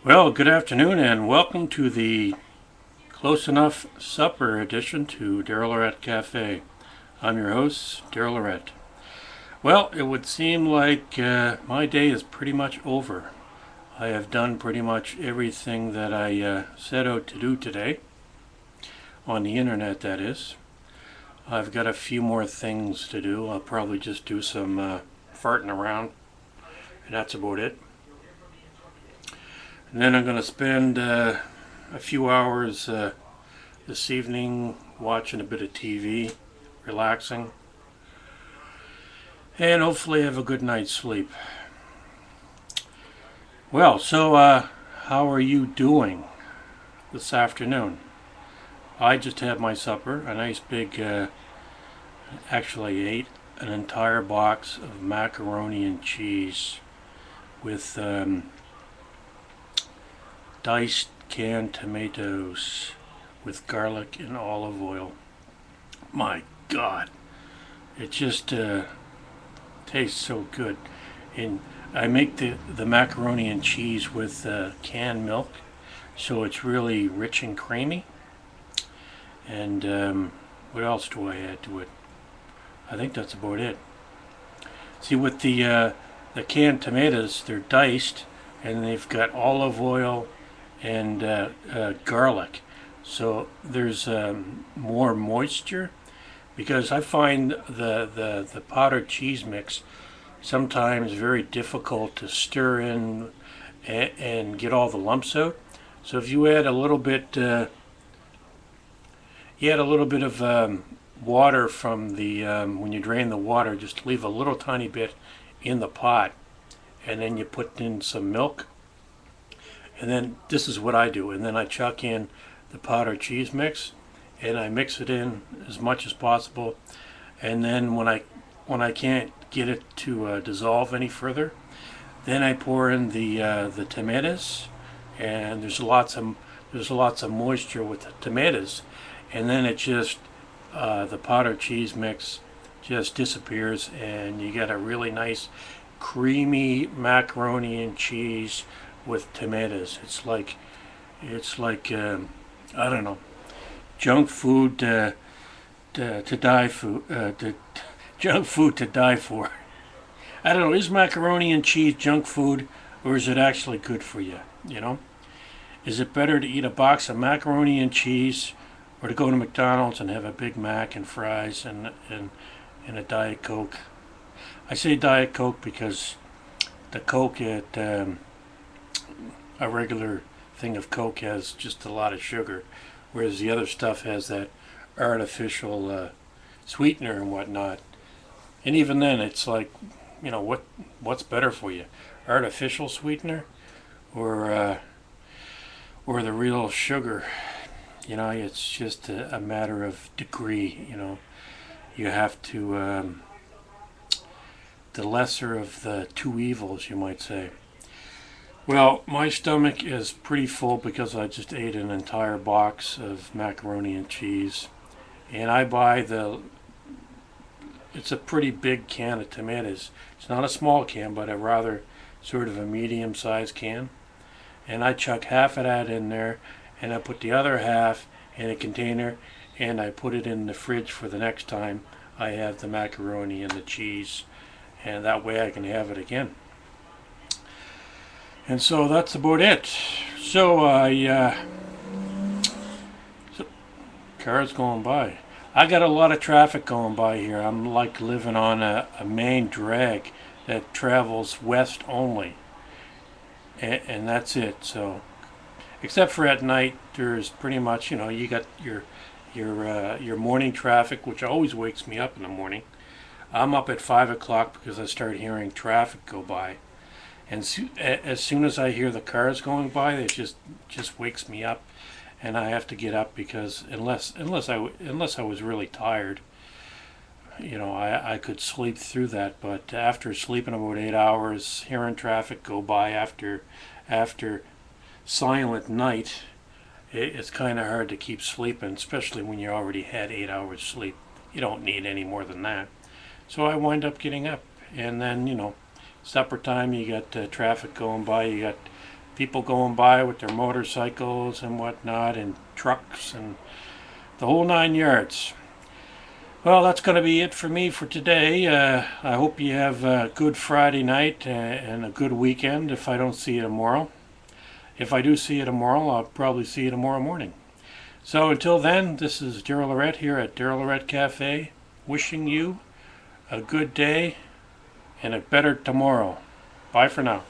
Well, good afternoon and welcome to the Close Enough Supper edition to Daryllorette Cafe. I'm your host, Daryllorette. Well, it would seem like my day is pretty much over. I have done pretty much everything that I set out to do today, on the internet that is. I've got a few more things to do. I'll probably just do some farting around, and that's about it. And then I'm going to spend a few hours this evening watching a bit of TV, relaxing, and hopefully have a good night's sleep. Well, so how are you doing this afternoon? I just had my supper, a nice big, actually ate an entire box of macaroni and cheese with diced canned tomatoes with garlic and olive oil. My God, it just tastes so good. And I make the macaroni and cheese with canned milk, so it's really rich and creamy. And what else do I add to it? I think that's about it. See, with the canned tomatoes, they're diced, and they've got olive oil and garlic, so there's more moisture, because I find the powdered cheese mix sometimes very difficult to stir in and get all the lumps out. So if you add a little bit of water from the when you drain the water, just leave a little tiny bit in the pot, and then you put in some milk. And then this is what I do, and then I chuck in the powdered cheese mix, and I mix it in as much as possible. And then when I can't get it to dissolve any further, then I pour in the tomatoes, and there's lots of moisture with the tomatoes, and then it just the powdered cheese mix just disappears, and you get a really nice creamy macaroni and cheese with tomatoes. It's like I don't know, junk food to die for. Junk food to die for. I don't know. Is macaroni and cheese junk food, or is it actually good for you? You know, is it better to eat a box of macaroni and cheese, or to go to McDonald's and have a Big Mac and fries and a Diet Coke? I say Diet Coke because the Coke at a regular thing of Coke has just a lot of sugar, whereas the other stuff has that artificial sweetener and whatnot. And even then, it's like, what's better for you, artificial sweetener or the real sugar? It's just a matter of degree. You have to the lesser of the two evils, you might say. Well, my stomach is pretty full because I just ate an entire box of macaroni and cheese. And I buy it's a pretty big can of tomatoes. It's not a small can, but a rather sort of a medium-sized can. And I chuck half of that in there, and I put the other half in a container, and I put it in the fridge for the next time I have the macaroni and the cheese. And that way I can have it again. And so that's about it. So cars going by. I got a lot of traffic going by here. I'm like living on a main drag that travels west only, and that's it. So, except for at night, there's pretty much you got your morning traffic, which always wakes me up in the morning. I'm up at 5 o'clock because I start hearing traffic go by. And as soon as I hear the cars going by, it just wakes me up, and I have to get up, because unless I was really tired, I could sleep through that. But after sleeping about 8 hours, hearing traffic go by after silent night, it's kind of hard to keep sleeping, especially when you already had 8 hours sleep. You don't need any more than that. So I wind up getting up, and then supper time, you got traffic going by, you got people going by with their motorcycles and whatnot, and trucks and the whole 9 yards. Well, that's going to be it for me for today. I hope you have a good Friday night and a good weekend if I don't see you tomorrow. If I do see you tomorrow, I'll probably see you tomorrow morning. So until then, this is Daryl Lorette here at Daryl Lorette Cafe, wishing you a good day and a better tomorrow. Bye for now.